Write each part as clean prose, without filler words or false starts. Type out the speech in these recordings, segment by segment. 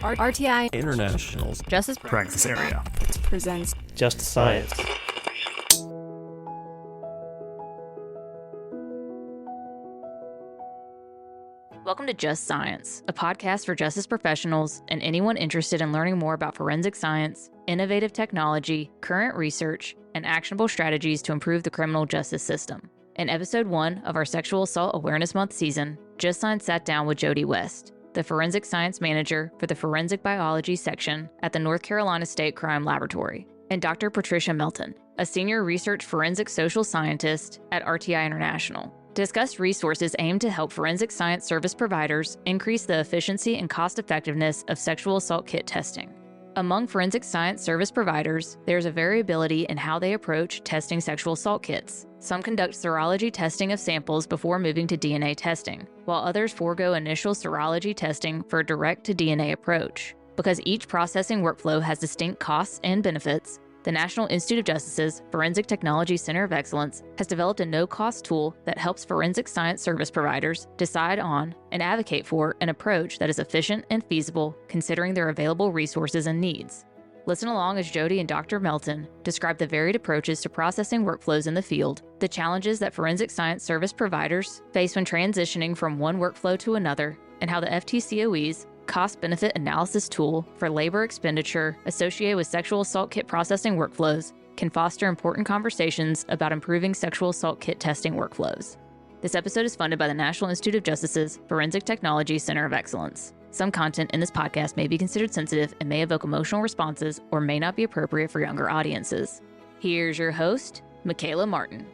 RTI International's Justice practice area presents Just Science. Welcome to Just Science, a podcast for justice professionals and anyone interested in learning more about forensic science, innovative technology, current research, and actionable strategies to improve the criminal justice system. In episode 1 of our Sexual Assault Awareness Month season, Just Science sat down with Jody West, the forensic science manager for the forensic biology section at the North Carolina State Crime Laboratory, and Dr. Patricia Melton, a senior research forensic social scientist at RTI International, to discuss resources aimed to help forensic science service providers increase the efficiency and cost-effectiveness of sexual assault kit testing. Among forensic science service providers, there's a variability in how they approach testing sexual assault kits. Some conduct serology testing of samples before moving to DNA testing, while others forego initial serology testing for a direct-to-DNA approach. Because each processing workflow has distinct costs and benefits, the National Institute of Justice's Forensic Technology Center of Excellence has developed a no-cost tool that helps forensic science service providers decide on and advocate for an approach that is efficient and feasible considering their available resources and needs. Listen along as Jody and Dr. Melton describe the varied approaches to processing workflows in the field, the challenges that forensic science service providers face when transitioning from one workflow to another, and how the FTCOE's cost-benefit analysis tool for labor expenditure associated with sexual assault kit processing workflows can foster important conversations about improving sexual assault kit testing workflows. This episode is funded by the National Institute of Justice's Forensic Technology Center of Excellence. Some content in this podcast may be considered sensitive and may evoke emotional responses or may not be appropriate for younger audiences. Here's your host, Michaela Martin.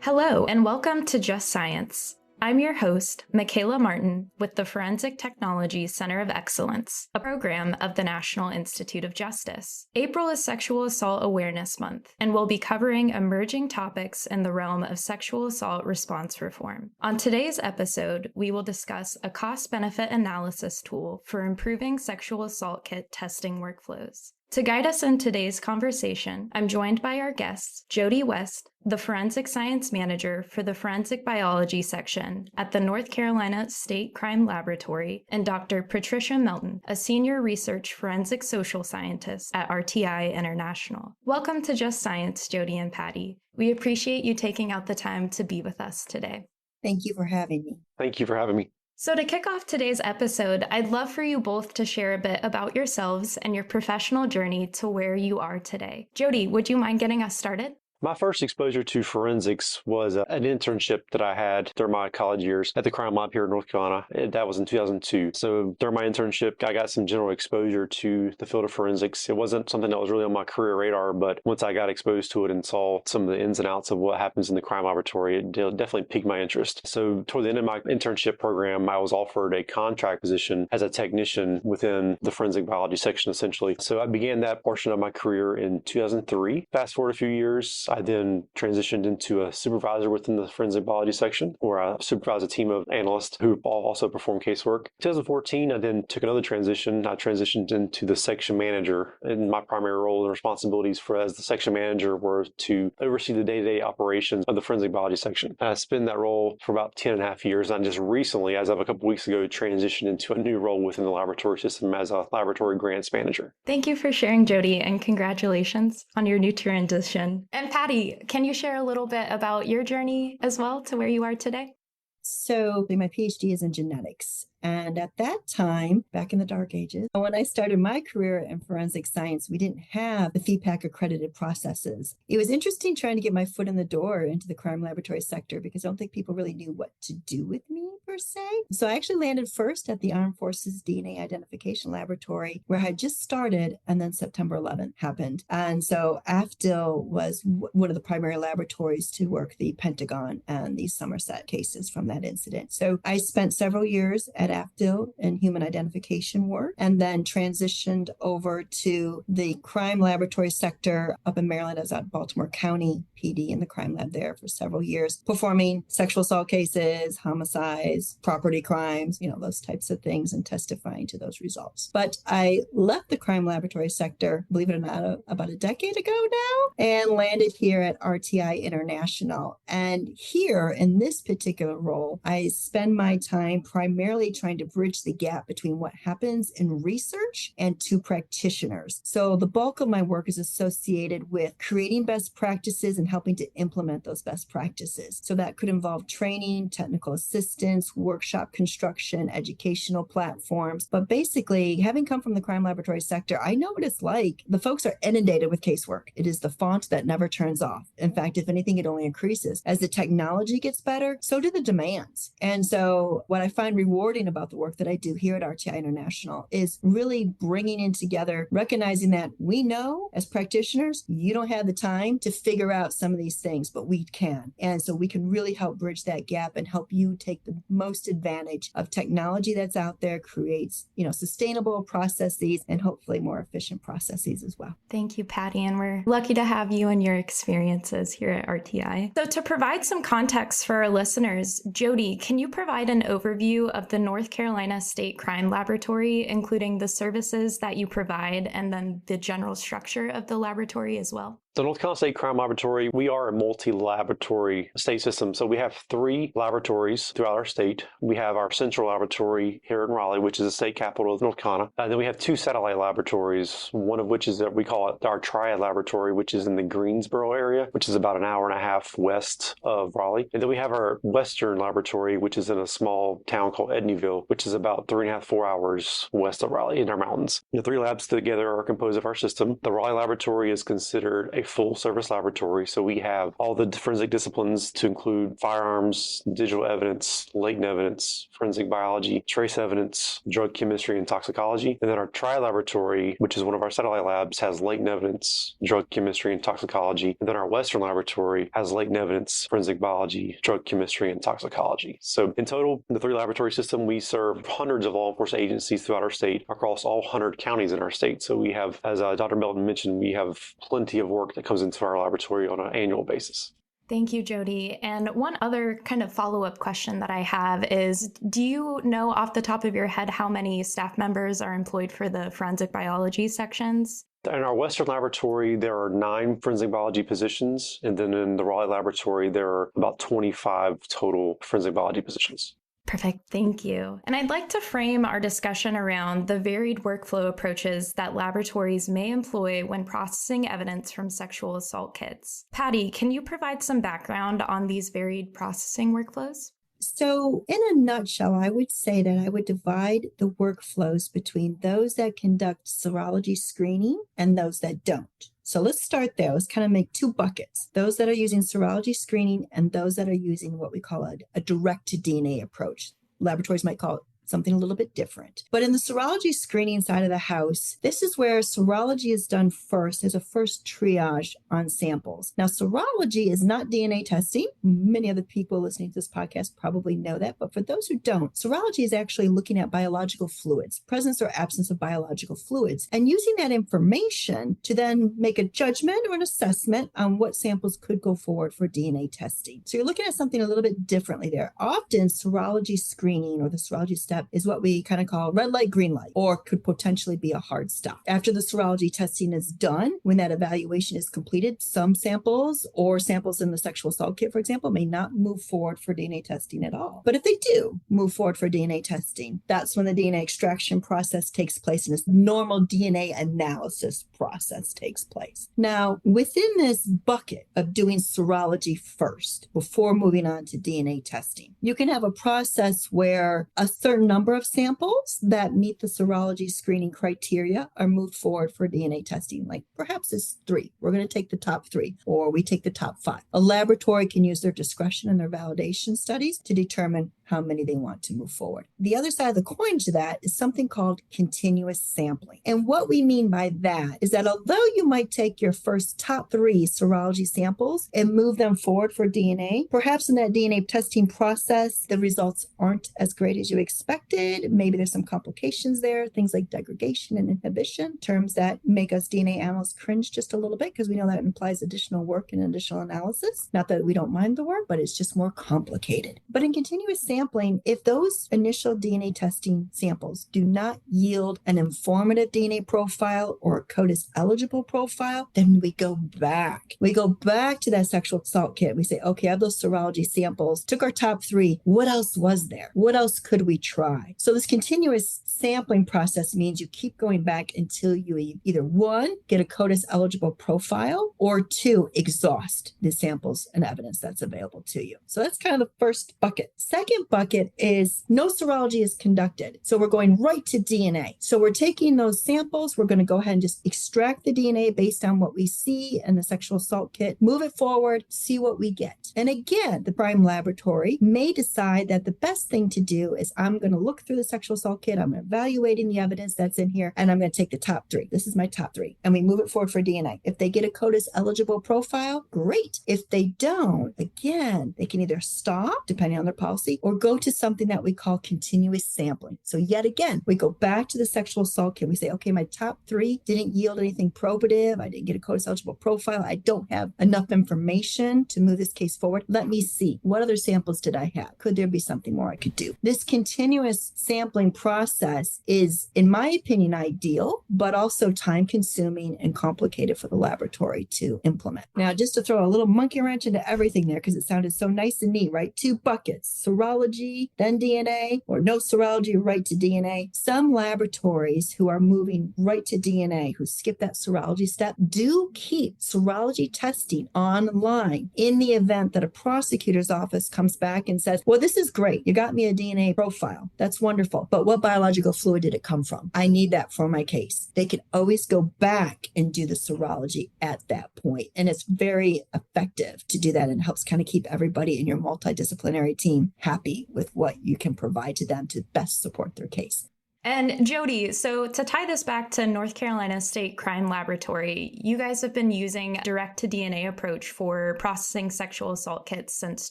Hello, and welcome to Just Science. I'm your host, Michaela Martin, with the Forensic Technology Center of Excellence, a program of the National Institute of Justice. April is Sexual Assault Awareness Month, and we'll be covering emerging topics in the realm of sexual assault response reform. On today's episode, we will discuss a cost-benefit analysis tool for improving sexual assault kit testing workflows. To guide us in today's conversation, I'm joined by our guests, Jody West, the Forensic Science Manager for the Forensic Biology section at the North Carolina State Crime Laboratory, and Dr. Patricia Melton, a Senior Research Forensic Social Scientist at RTI International. Welcome to Just Science, Jody and Patty. We appreciate you taking out the time to be with us today. Thank you for having me. Thank you for having me. So to kick off today's episode, I'd love for you both to share a bit about yourselves and your professional journey to where you are today. Jody, would you mind getting us started? My first exposure to forensics was an internship that I had during my college years at the crime lab here in North Carolina. That was in 2002. So during my internship, I got some general exposure to the field of forensics. It wasn't something that was really on my career radar, but once I got exposed to it and saw some of the ins and outs of what happens in the crime laboratory, it definitely piqued my interest. So toward the end of my internship program, I was offered a contract position as a technician within the forensic biology section, essentially. So I began that portion of my career in 2003. Fast forward a few years, I then transitioned into a supervisor within the forensic biology section, where I supervised a team of analysts who also perform casework. In 2014, I then took another transition. I transitioned into the section manager, and my primary role and responsibilities as the section manager were to oversee the day-to-day operations of the forensic biology section. I spent that role for about 10 and a half years, and I just recently, as of a couple weeks ago, transitioned into a new role within the laboratory system as a laboratory grants manager. Thank you for sharing, Jody, and congratulations on your new transition. And Patty, can you share a little bit about your journey as well to where you are today? So my PhD is in genetics. And at that time, back in the dark ages, when I started my career in forensic science, we didn't have the FEPAC accredited processes. It was interesting trying to get my foot in the door into the crime laboratory sector because I don't think people really knew what to do with me per se. So I actually landed first at the Armed Forces DNA Identification Laboratory, where I had just started, and then September 11th happened. And so AFDIL was one of the primary laboratories to work the Pentagon and the Somerset cases from that incident. So I spent several years at AFDIL in human identification work, and then transitioned over to the crime laboratory sector up in Maryland. I was at Baltimore County PD in the crime lab there for several years, performing sexual assault cases, homicides, property crimes, those types of things, and testifying to those results. But I left the crime laboratory sector, believe it or not, about a decade ago now, and landed here at RTI International. And here in this particular role, I spend my time primarily trying to bridge the gap between what happens in research and to practitioners. So the bulk of my work is associated with creating best practices and helping to implement those best practices. So that could involve training, technical assistance, workshop construction, educational platforms. But basically, having come from the crime laboratory sector, I know what it's like. The folks are inundated with casework. It is the font that never turns off. In fact, if anything, it only increases. As the technology gets better, so do the demands. And so what I find rewarding about the work that I do here at RTI International is really bringing in together, recognizing that we know as practitioners, you don't have the time to figure out some of these things, but we can. And so we can really help bridge that gap and help you take the most advantage of technology that's out there, creates, sustainable processes and hopefully more efficient processes as well. Thank you, Patty. And we're lucky to have you and your experiences here at RTI. So to provide some context for our listeners, Jody, can you provide an overview of the North Carolina State Crime Laboratory, including the services that you provide and then the general structure of the laboratory as well? The North Carolina State Crime Laboratory, we are a multi-laboratory state system. So we have 3 laboratories throughout our state. We have our central laboratory here in Raleigh, which is the state capital of North Carolina. And then we have 2 satellite laboratories, one of which is that we call it our Triad Laboratory, which is in the Greensboro area, which is about an hour and a half west of Raleigh. And then we have our Western Laboratory, which is in a small town called Edneyville, which is about 3.5, 4 hours west of Raleigh in our mountains. The 3 labs together are composed of our system. The Raleigh Laboratory is considered a full service laboratory. So we have all the forensic disciplines to include firearms, digital evidence, latent evidence, forensic biology, trace evidence, drug chemistry, and toxicology. And then our Triad Laboratory, which is one of our satellite labs, has latent evidence, drug chemistry, and toxicology. And then our Western Laboratory has latent evidence, forensic biology, drug chemistry, and toxicology. So in total, in the 3 laboratory system, we serve hundreds of law enforcement agencies throughout our state, across all 100 counties in our state. So we have, as Dr. Melton mentioned, we have plenty of work that comes into our laboratory on an annual basis. Thank you, Jody. And one other kind of follow-up question that I have is, do you know off the top of your head how many staff members are employed for the forensic biology sections? In our Western Laboratory, there are 9 forensic biology positions. And then in the Raleigh Laboratory, there are about 25 total forensic biology positions. Perfect. Thank you. And I'd like to frame our discussion around the varied workflow approaches that laboratories may employ when processing evidence from sexual assault kits. Patty, can you provide some background on these varied processing workflows? So in a nutshell, I would say that I would divide the workflows between those that conduct serology screening and those that don't. So let's start there. Let's kind of make 2 buckets. Those that are using serology screening and those that are using what we call a direct-to-DNA approach. Laboratories might call it something a little bit different. But in the serology screening side of the house, this is where serology is done first as a first triage on samples. Now, serology is not DNA testing. Many of the people listening to this podcast probably know that. But for those who don't, serology is actually looking at biological fluids, presence or absence of biological fluids, and using that information to then make a judgment or an assessment on what samples could go forward for DNA testing. So you're looking at something a little bit differently there. Often serology screening or the serology step is what we kind of call red light, green light, or could potentially be a hard stop. After the serology testing is done, when that evaluation is completed, some samples or samples in the sexual assault kit, for example, may not move forward for DNA testing at all. But if they do move forward for DNA testing, that's when the DNA extraction process takes place and this normal DNA analysis process takes place. Now, within this bucket of doing serology first, before moving on to DNA testing, you can have a process where a certain number of samples that meet the serology screening criteria are moved forward for DNA testing. Like perhaps it's 3. We're going to take the top 3, or we take the top 5. A laboratory can use their discretion in their validation studies to determine how many they want to move forward. The other side of the coin to that is something called continuous sampling. And what we mean by that is that although you might take your first top 3 serology samples and move them forward for DNA, perhaps in that DNA testing process, the results aren't as great as you expected. Maybe there's some complications there, things like degradation and inhibition, terms that make us DNA analysts cringe just a little bit because we know that implies additional work and additional analysis. Not that we don't mind the work, but it's just more complicated. But in continuous sampling, if those initial DNA testing samples do not yield an informative DNA profile or a CODIS eligible profile, then we go back. We go back to that sexual assault kit. We say, okay, I have those serology samples, took our top 3. What else was there? What else could we try? So this continuous sampling process means you keep going back until you either 1, get a CODIS eligible profile, or 2, exhaust the samples and evidence that's available to you. So that's kind of the first bucket. Second bucket is no serology is conducted. So we're going right to DNA. So we're taking those samples. We're going to go ahead and just extract the DNA based on what we see in the sexual assault kit, move it forward, see what we get. And again, the prime laboratory may decide that the best thing to do is I'm going to look through the sexual assault kit. I'm evaluating the evidence that's in here, and I'm going to take the top 3. This is my top 3. And we move it forward for DNA. If they get a CODIS eligible profile, great. If they don't, again, they can either stop, depending on their policy, or go to something that we call continuous sampling. So yet again, we go back to the sexual assault kit. We say, okay, my top 3 didn't yield anything probative. I didn't get a CODIS eligible profile. I don't have enough information to move this case forward. Let me see. What other samples did I have? Could there be something more I could do? This continuous sampling process is, in my opinion, ideal, but also time consuming and complicated for the laboratory to implement. Now, just to throw a little monkey wrench into everything there, because it sounded so nice and neat, right? 2 buckets, serology, then DNA, or no serology, right to DNA. Some laboratories who are moving right to DNA, who skip that serology step, do keep serology testing online in the event that a prosecutor's office comes back and says, well, this is great. You got me a DNA profile. That's wonderful. But what biological fluid did it come from? I need that for my case. They can always go back and do the serology at that point. And it's very effective to do that, and helps kind of keep everybody in your multidisciplinary team happy with what you can provide to them to best support their case. And Jody, so to tie this back to North Carolina State Crime Laboratory, you guys have been using a direct-to-DNA approach for processing sexual assault kits since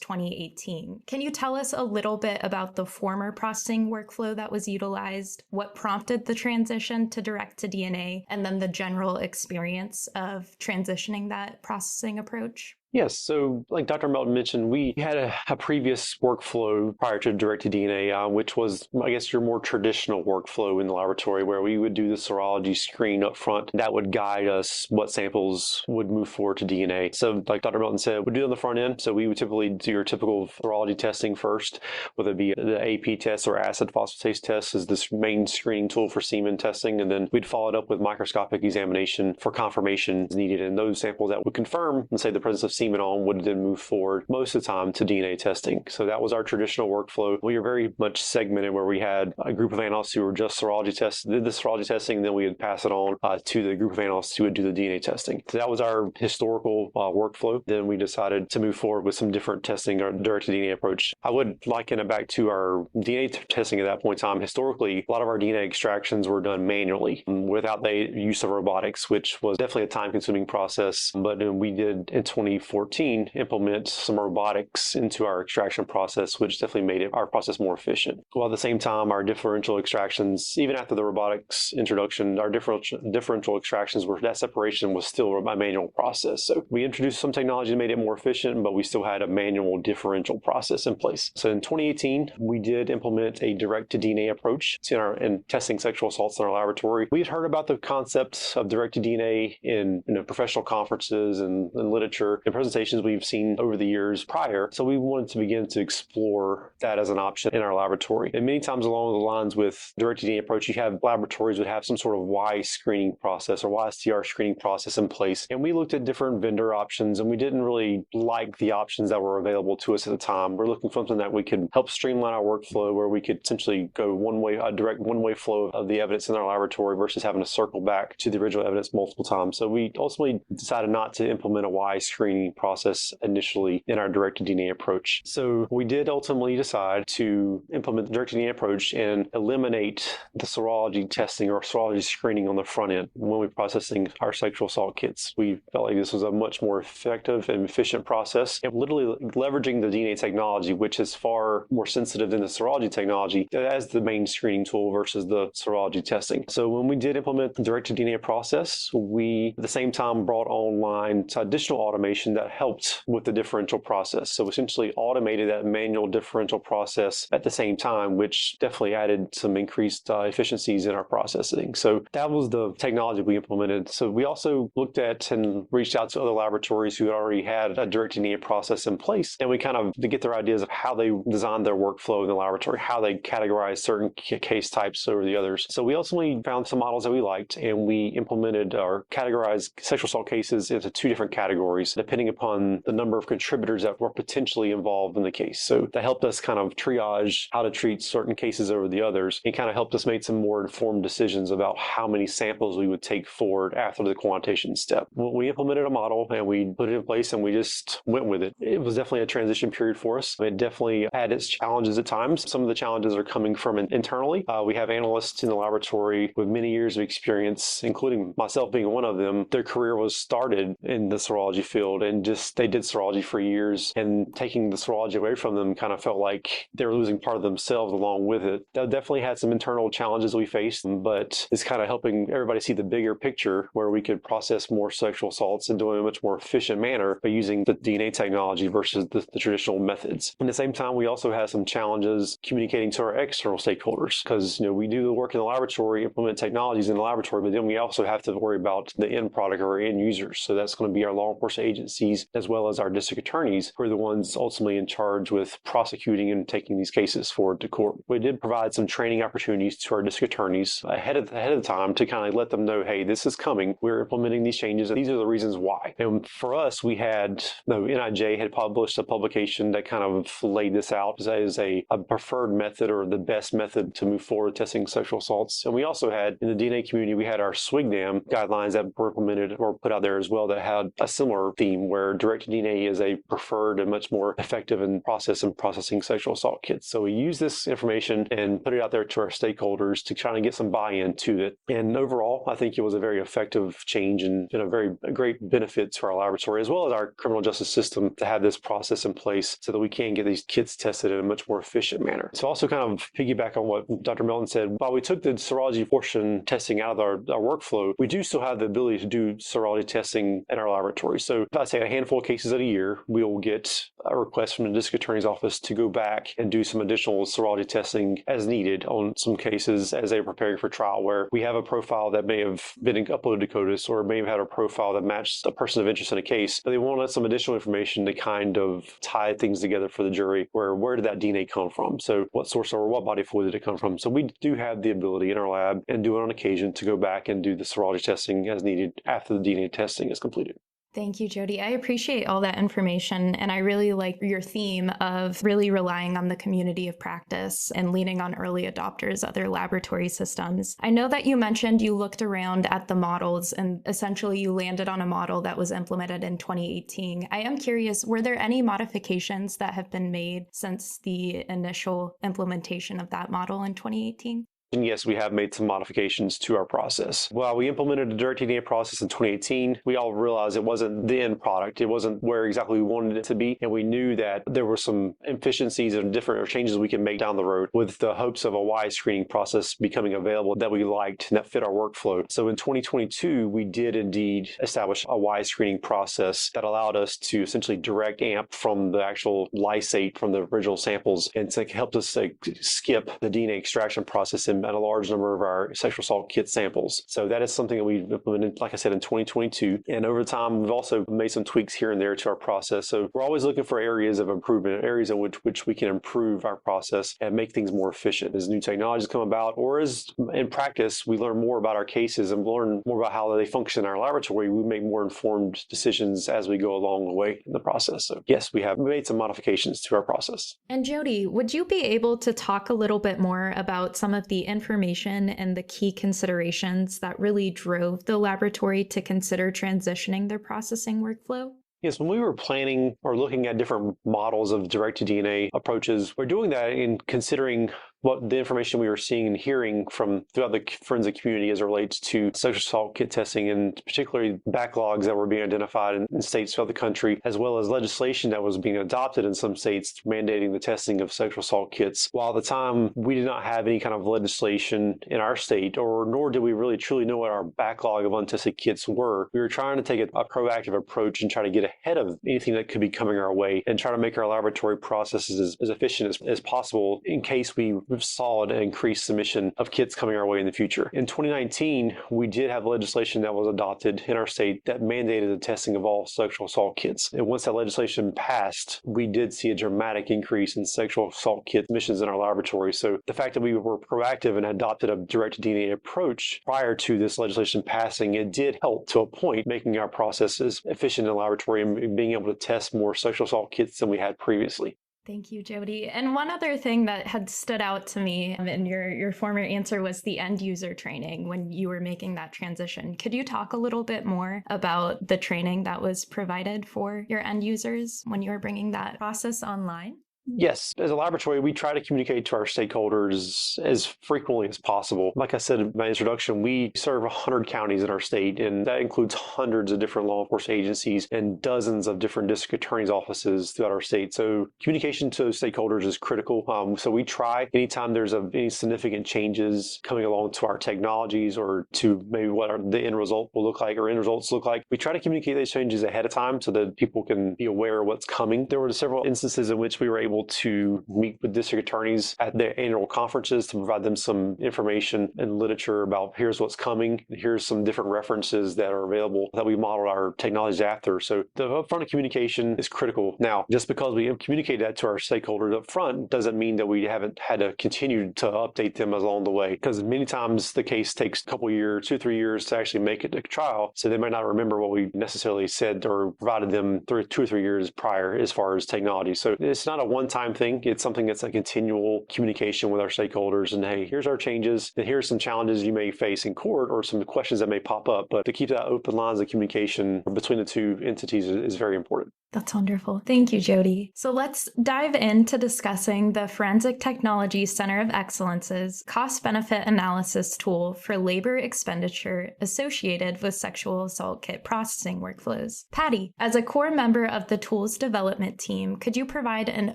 2018. Can you tell us a little bit about the former processing workflow that was utilized, what prompted the transition to direct-to-DNA, and then the general experience of transitioning that processing approach? Yes. So like Dr. Melton mentioned, we had a previous workflow prior to direct-to-DNA, which was, I guess, your more traditional workflow in the laboratory, where we would do the serology screen up front. That would guide us what samples would move forward to DNA. So like Dr. Melton said, we do it on the front end. So we would typically do your typical serology testing first, whether it be the AP test or acid phosphatase test is this main screening tool for semen testing. And then we'd follow it up with microscopic examination for confirmation as needed. And those samples that would confirm, let's say, the presence of semen on would then move forward most of the time to DNA testing. So that was our traditional workflow. We were very much segmented, where we had a group of analysts who were just serology tests, did the serology testing, and then we would pass it on to the group of analysts who would do the DNA testing. So that was our historical workflow. Then we decided to move forward with some different testing, our direct-to-DNA approach. I would liken it back to our DNA testing at that point in time. Historically, a lot of our DNA extractions were done manually without the use of robotics, which was definitely a time-consuming process. But we did in 2014 implement some robotics into our extraction process, which definitely made our process more efficient. While at the same time, our differential extractions, even after the robotics introduction, our differential extractions that separation was still a manual process. So we introduced some technology that made it more efficient, but we still had a manual differential process in place. So in 2018, we did implement a direct-to-DNA approach in testing sexual assaults in our laboratory. We had heard about the concept of direct-to-DNA in professional conferences and literature and presentations we've seen over the years prior. So we wanted to begin to explore that as an option in our laboratory. And many times along the lines with direct-to-DNA approach, you have laboratories would have some sort of Y screening process or YSTR screening process in place. And we looked at different vendor options, and we didn't really like the options that were available to us at the time. We're looking for something that we could help streamline our workflow, where we could essentially go a direct one-way flow of the evidence in our laboratory versus having to circle back to the original evidence multiple times. So we ultimately decided not to implement a Y screening screening process initially in our directed DNA approach. So we did ultimately decide to implement the directed DNA approach and eliminate the serology testing or serology screening on the front end when we're processing our sexual assault kits. We felt like this was a much more effective and efficient process, and literally leveraging the DNA technology, which is far more sensitive than the serology technology, as the main screening tool versus the serology testing. So when we did implement the directed DNA process, we at the same time brought online additional automation that helped with the differential process. So essentially automated that manual differential process at the same time, which definitely added some increased efficiencies in our processing. So that was the technology we implemented. So we also looked at and reached out to other laboratories who already had a directed DNA process in place, and we kind of to get their ideas of how they designed their workflow in the laboratory, how they categorize certain case types over the others. So we ultimately found some models that we liked, and we implemented or categorized sexual assault cases into two different categories, depending upon the number of contributors that were potentially involved in the case. So that helped us kind of triage how to treat certain cases over the others, and kind of helped us make some more informed decisions about how many samples we would take forward after the quantitation step. We implemented a model and we put it in place and we just went with it. It was definitely a transition period for us. It definitely had its challenges at times. Some of the challenges are coming from internally. We have analysts in the laboratory with many years of experience, including myself being one of them. Their career was started in the serology field, and just they did serology for years, and taking the serology away from them kind of felt like they were losing part of themselves along with it. That definitely had some internal challenges we faced, but it's kind of helping everybody see the bigger picture where we could process more sexual assaults and do it in a much more efficient manner by using the DNA technology versus the traditional methods. At the same time, we also had some challenges communicating to our external stakeholders, because we do the work in the laboratory, implement technologies in the laboratory, but then we also have to worry about the end product or end users. So that's going to be our law enforcement agencies as well as our district attorneys, who are the ones ultimately in charge with prosecuting and taking these cases forward to court. We did provide some training opportunities to our district attorneys ahead of the time to kind of let them know, hey, this is coming. We're implementing these changes, and these are the reasons why. And for us, NIJ had published a publication that kind of laid this out as a preferred method or the best method to move forward testing sexual assaults. And we also had, in the DNA community, we had our SWGDAM guidelines that were implemented or put out there as well that had a similar theme where directed DNA is a preferred and much more effective in processing sexual assault kits. So we use this information and put it out there to our stakeholders to try to get some buy-in to it. And overall, I think it was a very effective change and a great benefit to our laboratory as well as our criminal justice system to have this process in place so that we can get these kits tested in a much more efficient manner. So also kind of piggyback on what Dr. Melton said, while we took the serology portion testing out of our workflow, we do still have the ability to do serology testing in our laboratory. So if I say a handful of cases at a year, we will get a request from the district attorney's office to go back and do some additional serology testing as needed on some cases as they're preparing for trial, where we have a profile that may have been uploaded to CODIS or may have had a profile that matched a person of interest in a case, but they wanted some additional information to kind of tie things together for the jury, where did that DNA come from? So what source or what body fluid did it come from? So we do have the ability in our lab and do it on occasion to go back and do the serology testing as needed after the DNA testing is completed. Thank you, Jody. I appreciate all that information, and I really like your theme of really relying on the community of practice and leaning on early adopters, other laboratory systems. I know that you mentioned you looked around at the models and essentially you landed on a model that was implemented in 2018. I am curious, were there any modifications that have been made since the initial implementation of that model in 2018? And yes, we have made some modifications to our process. While we implemented the directed DNA process in 2018, we all realized it wasn't the end product. It wasn't where exactly we wanted it to be. And we knew that there were some efficiencies and different changes we can make down the road with the hopes of a wide screening process becoming available that we liked and that fit our workflow. So in 2022, we did indeed establish a wide screening process that allowed us to essentially direct amp from the actual lysate from the original samples, and it helped us skip the DNA extraction process in a large number of our sexual assault kit samples. So that is something that we've implemented, like I said, in 2022. And over time, we've also made some tweaks here and there to our process. So we're always looking for areas of improvement, areas in which we can improve our process and make things more efficient. As new technologies come about, or as in practice, we learn more about our cases and learn more about how they function in our laboratory, we make more informed decisions as we go along the way in the process. So yes, we have made some modifications to our process. And Jody, would you be able to talk a little bit more about some of the information and the key considerations that really drove the laboratory to consider transitioning their processing workflow? Yes, when we were planning or looking at different models of direct-to-DNA approaches, we're doing that in considering what the information we were seeing and hearing from throughout the forensic community as it relates to sexual assault kit testing, and particularly backlogs that were being identified in states throughout the country, as well as legislation that was being adopted in some states mandating the testing of sexual assault kits. While at the time we did not have any kind of legislation in our state, or nor did we really truly know what our backlog of untested kits were, we were trying to take a proactive approach and try to get ahead of anything that could be coming our way and try to make our laboratory processes as efficient as possible in case we saw an increased submission of kits coming our way in the future. In 2019, we did have legislation that was adopted in our state that mandated the testing of all sexual assault kits. And once that legislation passed, we did see a dramatic increase in sexual assault kit submissions in our laboratory. So the fact that we were proactive and adopted a direct DNA approach prior to this legislation passing, it did help to a point, making our processes efficient in the laboratory and being able to test more sexual assault kits than we had previously. Thank you, Jody. And one other thing that had stood out to me in your former answer was the end user training when you were making that transition. Could you talk a little bit more about the training that was provided for your end users when you were bringing that process online? Yes, as a laboratory, we try to communicate to our stakeholders as frequently as possible. Like I said in my introduction, we serve 100 counties in our state, and that includes hundreds of different law enforcement agencies and dozens of different district attorneys' offices throughout our state. So communication to stakeholders is critical. So we try, anytime there's any significant changes coming along to our technologies or to maybe what the end result will look like or end results look like, we try to communicate those changes ahead of time so that people can be aware of what's coming. There were several instances in which we were able to meet with district attorneys at their annual conferences to provide them some information and literature about here's what's coming, here's some different references that are available that we modeled our technologies after. So the upfront communication is critical. Now, just because we communicate that to our stakeholders up front doesn't mean that we haven't had to continue to update them along the way, because many times the case takes a couple years, 2-3 years to actually make it to trial, so they might not remember what we necessarily said or provided them 2 or 3 years prior as far as technology. So it's not a one-time thing. It's something that's a continual communication with our stakeholders, and hey, here's our changes, and here's some challenges you may face in court or some questions that may pop up. But to keep that open lines of communication between the two entities is very important. That's wonderful. Thank you, Jody. So let's dive into discussing the Forensic Technology Center of Excellence's cost-benefit analysis tool for labor expenditure associated with sexual assault kit processing workflows. Patty, as a core member of the tool's development team, could you provide an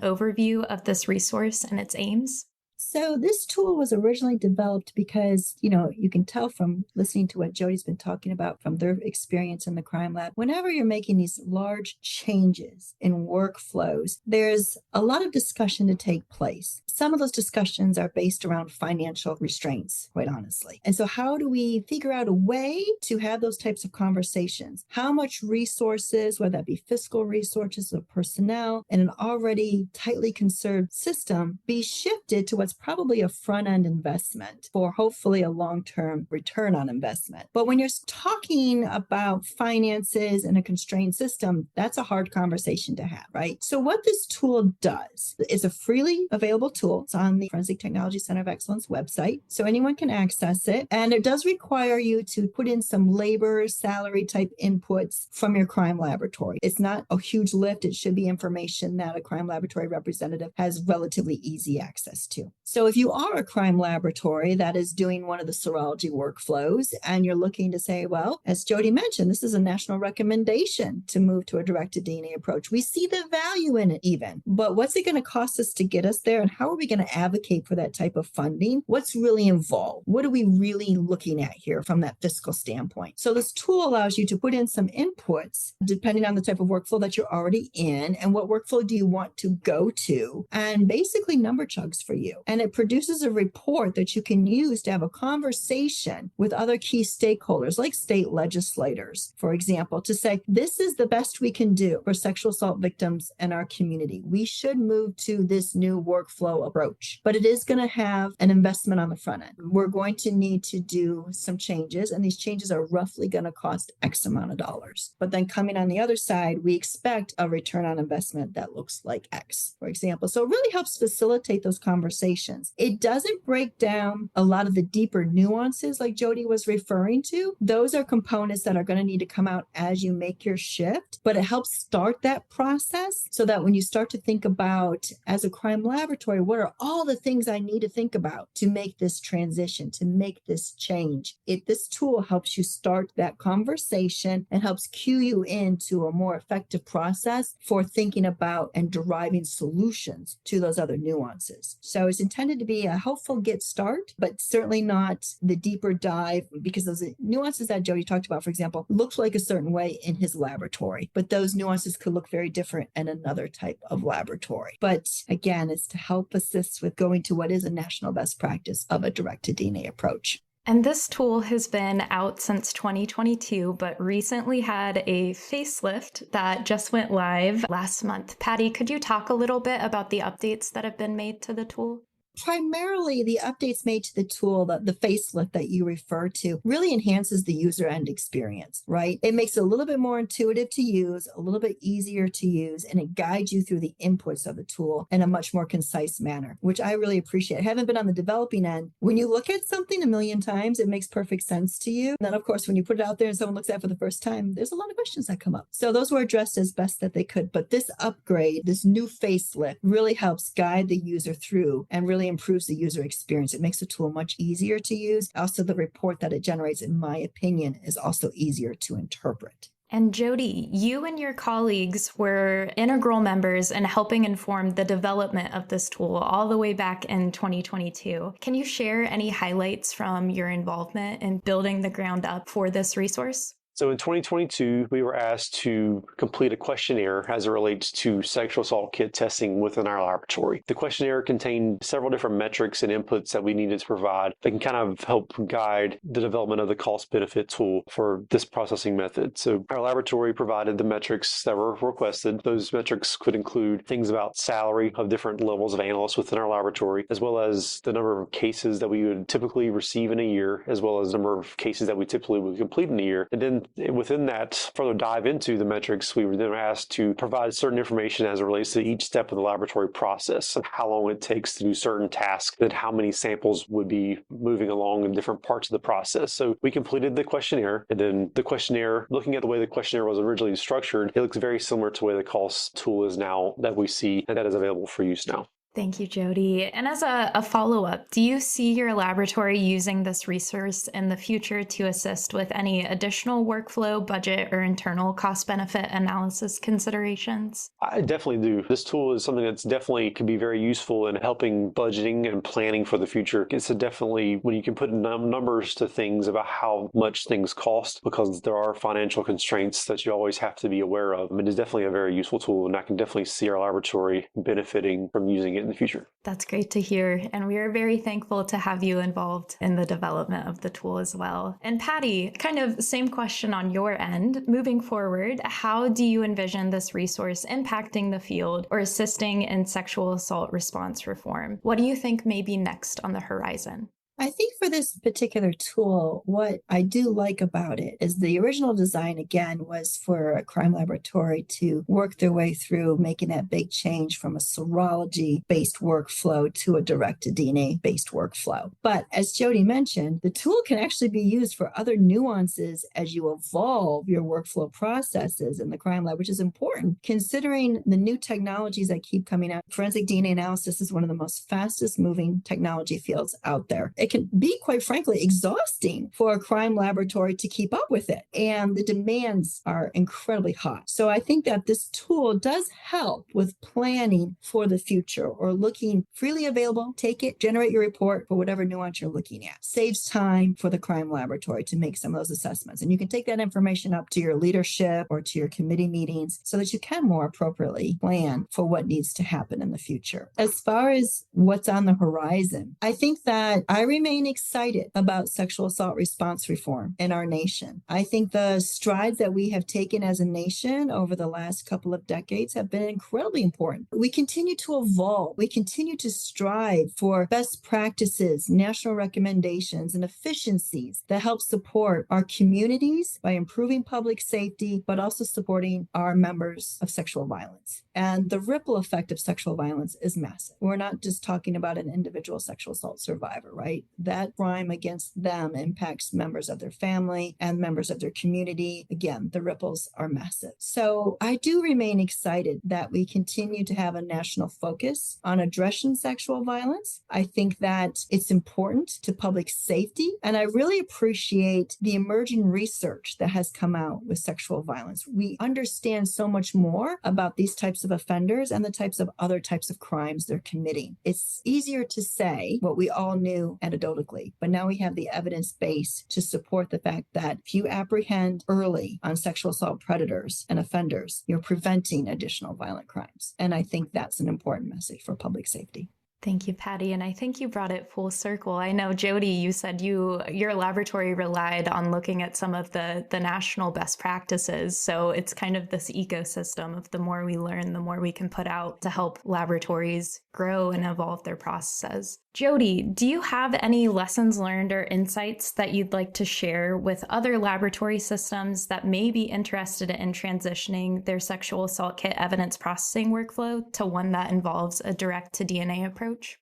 overview of this resource and its aims? So this tool was originally developed because, you can tell from listening to what Jody's been talking about from their experience in the crime lab. Whenever you're making these large changes in workflows, there's a lot of discussion to take place. Some of those discussions are based around financial restraints, quite honestly. And so how do we figure out a way to have those types of conversations? How much resources, whether that be fiscal resources or personnel, in an already tightly conserved system, be shifted to what's probably a front-end investment for hopefully a long-term return on investment. But when you're talking about finances in a constrained system, that's a hard conversation to have, right? So what this tool does is a freely available tool. It's on the Forensic Technology Center of Excellence website, so anyone can access it. And it does require you to put in some labor, salary type inputs from your crime laboratory. It's not a huge lift. It should be information that a crime laboratory representative has relatively easy access to. So if you are a crime laboratory that is doing one of the serology workflows and you're looking to say, well, as Jody mentioned, this is a national recommendation to move to a directed DNA approach. We see the value in it even, but what's it going to cost us to get us there? And how are we going to advocate for that type of funding? What's really involved? What are we really looking at here from that fiscal standpoint? So this tool allows you to put in some inputs depending on the type of workflow that you're already in and what workflow do you want to go to, and basically number chugs for you. And it produces a report that you can use to have a conversation with other key stakeholders, like state legislators, for example, to say, this is the best we can do for sexual assault victims in our community. We should move to this new workflow approach, but it is going to have an investment on the front end. We're going to need to do some changes, and these changes are roughly going to cost X amount of dollars. But then coming on the other side, we expect a return on investment that looks like X, for example. So it really helps facilitate those conversations investigations. It doesn't break down a lot of the deeper nuances like Jody was referring to. Those are components that are going to need to come out as you make your shift, but it helps start that process so that when you start to think about, as a crime laboratory, what are all the things I need to think about to make this transition, to make this change? This tool helps you start that conversation and helps cue you into a more effective process for thinking about and deriving solutions to those other nuances. So it's intended to be a helpful get start, but certainly not the deeper dive, because those nuances that Jody talked about, for example, looked like a certain way in his laboratory, but those nuances could look very different in another type of laboratory. But again, it's to help assist with going to what is a national best practice of a direct-to-DNA approach. And this tool has been out since 2022, but recently had a facelift that just went live last month. Patty, could you talk a little bit about the updates that have been made to the tool? Primarily, the updates made to the tool, the facelift that you refer to, really enhances the user end experience, right? It makes it a little bit more intuitive to use, a little bit easier to use, and it guides you through the inputs of the tool in a much more concise manner, which I really appreciate. I haven't been on the developing end. When you look at something a million times, it makes perfect sense to you. And then, of course, when you put it out there and someone looks at it for the first time, there's a lot of questions that come up. So those were addressed as best that they could. But this upgrade, this new facelift, really helps guide the user through and really improves the user experience. It makes the tool much easier to use. Also, the report that it generates, in my opinion, is also easier to interpret. And Jody, you and your colleagues were integral members in helping inform the development of this tool all the way back in 2022. Can you share any highlights from your involvement in building the ground up for this resource? So in 2022, we were asked to complete a questionnaire as it relates to sexual assault kit testing within our laboratory. The questionnaire contained several different metrics and inputs that we needed to provide that can kind of help guide the development of the cost-benefit tool for this processing method. So our laboratory provided the metrics that were requested. Those metrics could include things about salary of different levels of analysts within our laboratory, as well as the number of cases that we would typically receive in a year, as well as the number of cases that we typically would complete in a year. And then within that, further dive into the metrics, we were then asked to provide certain information as it relates to each step of the laboratory process and how long it takes to do certain tasks, and how many samples would be moving along in different parts of the process. So we completed the questionnaire, and then the questionnaire, looking at the way the questionnaire was originally structured, it looks very similar to the way the cost tool is now that we see, and that is available for use now. Thank you, Jody. And as a follow-up, do you see your laboratory using this resource in the future to assist with any additional workflow, budget, or internal cost-benefit analysis considerations? I definitely do. This tool is something that's definitely can be very useful in helping budgeting and planning for the future. It's definitely when you can put numbers to things about how much things cost, because there are financial constraints that you always have to be aware of. I mean, it's definitely a very useful tool, and I can definitely see our laboratory benefiting from using it in the future. That's great to hear. And we are very thankful to have you involved in the development of the tool as well. And Patty, kind of same question on your end. Moving forward, how do you envision this resource impacting the field or assisting in sexual assault response reform? What do you think may be next on the horizon? I think for this particular tool, what I do like about it is the original design, again, was for a crime laboratory to work their way through making that big change from a serology-based workflow to a direct-to-DNA-based workflow. But as Jody mentioned, the tool can actually be used for other nuances as you evolve your workflow processes in the crime lab, which is important considering the new technologies that keep coming out. Forensic DNA analysis is one of the most fastest moving technology fields out there. It can be, quite frankly, exhausting for a crime laboratory to keep up with it. And the demands are incredibly high. So I think that this tool does help with planning for the future or looking freely available, take it, generate your report for whatever nuance you're looking at. Saves time for the crime laboratory to make some of those assessments. And you can take that information up to your leadership or to your committee meetings so that you can more appropriately plan for what needs to happen in the future. As far as what's on the horizon, I think that I remain excited about sexual assault response reform in our nation. I think the strides that we have taken as a nation over the last couple of decades have been incredibly important. We continue to evolve. We continue to strive for best practices, national recommendations, and efficiencies that help support our communities by improving public safety, but also supporting our members of sexual violence. And the ripple effect of sexual violence is massive. We're not just talking about an individual sexual assault survivor, right? That crime against them impacts members of their family and members of their community. Again, the ripples are massive. So I do remain excited that we continue to have a national focus on addressing sexual violence. I think that it's important to public safety. And I really appreciate the emerging research that has come out with sexual violence. We understand so much more about these types of offenders and the types of other types of crimes they're committing. It's easier to say what we all knew anecdotally, but now we have the evidence base to support the fact that if you apprehend early on sexual assault predators and offenders, you're preventing additional violent crimes. And I think that's an important message for public safety. Thank you, Patty. And I think you brought it full circle. I know, Jody, you said your laboratory relied on looking at some of the national best practices. So it's kind of this ecosystem of the more we learn, the more we can put out to help laboratories grow and evolve their processes. Jody, do you have any lessons learned or insights that you'd like to share with other laboratory systems that may be interested in transitioning their sexual assault kit evidence processing workflow to one that involves a direct-to-DNA approach?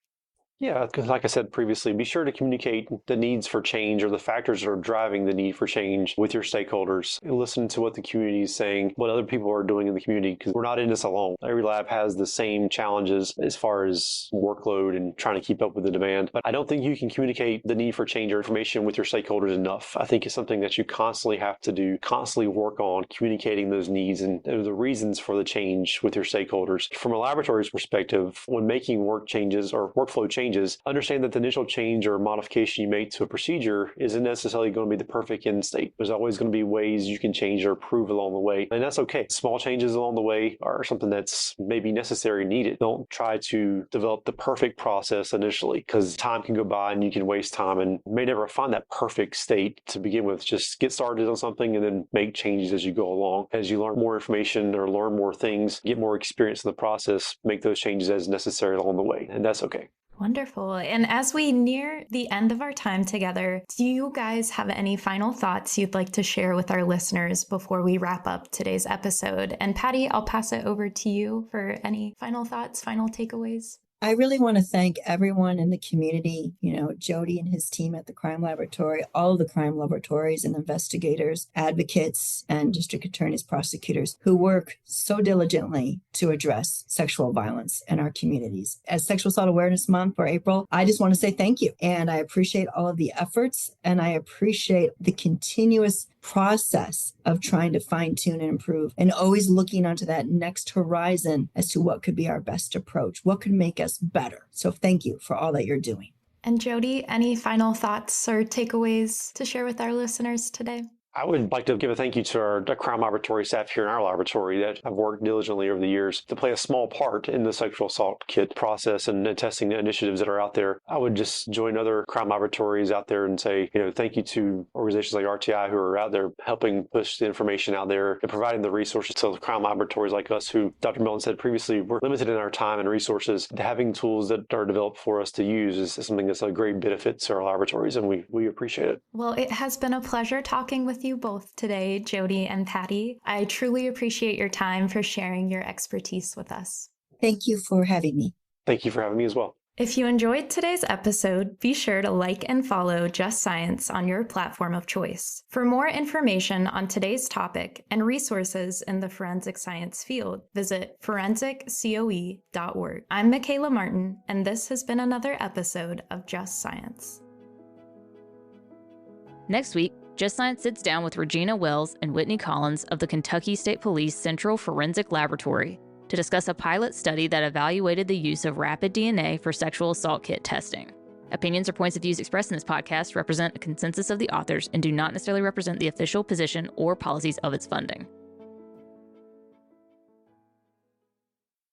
Yeah, because like I said previously, be sure to communicate the needs for change or the factors that are driving the need for change with your stakeholders. Listen to what the community is saying, what other people are doing in the community, because we're not in this alone. Every lab has the same challenges as far as workload and trying to keep up with the demand. But I don't think you can communicate the need for change or information with your stakeholders enough. I think it's something that you constantly have to do, constantly work on communicating those needs and the reasons for the change with your stakeholders. From a laboratory's perspective, when making work changes or workflow changes, understand that the initial change or modification you make to a procedure isn't necessarily going to be the perfect end state. There's always going to be ways you can change or improve along the way, and that's okay. Small changes along the way are something that's maybe necessary and needed. Don't try to develop the perfect process initially, because time can go by and you can waste time and may never find that perfect state to begin with. Just get started on something and then make changes as you go along. As you learn more information or learn more things, get more experience in the process, make those changes as necessary along the way, and that's okay. Wonderful. And as we near the end of our time together, do you guys have any final thoughts you'd like to share with our listeners before we wrap up today's episode? And Patty, I'll pass it over to you for any final thoughts, final takeaways. I really want to thank everyone in the community, Jody and his team at the crime laboratory, all of the crime laboratories and investigators, advocates, and district attorneys, prosecutors who work so diligently to address sexual violence in our communities. As Sexual Assault Awareness Month for April, I just want to say thank you. And I appreciate all of the efforts, and I appreciate the continuous process of trying to fine tune and improve and always looking onto that next horizon as to what could be our best approach, what could make us better. So thank you for all that you're doing. And Jody, any final thoughts or takeaways to share with our listeners today? I would like to give a thank you to our crime laboratory staff here in our laboratory that have worked diligently over the years to play a small part in the sexual assault kit process and testing initiatives that are out there. I would just join other crime laboratories out there and say, thank you to organizations like RTI who are out there helping push the information out there and providing the resources to the crime laboratories like us who, Dr. Melton said previously, we're limited in our time and resources. Having tools that are developed for us to use is something that's a great benefit to our laboratories, and we appreciate it. Well, it has been a pleasure talking with you both today, Jody and Patty. I truly appreciate your time for sharing your expertise with us. Thank you for having me. Thank you for having me as well. If you enjoyed today's episode, be sure to like and follow Just Science on your platform of choice. For more information on today's topic and resources in the forensic science field, visit FSSPs.org. I'm Michaela Martin, and this has been another episode of Just Science. Next week, Just Science sits down with Regina Wells and Whitney Collins of the Kentucky State Police Central Forensic Laboratory to discuss a pilot study that evaluated the use of rapid DNA for sexual assault kit testing. Opinions or points of views expressed in this podcast represent a consensus of the authors and do not necessarily represent the official position or policies of its funding.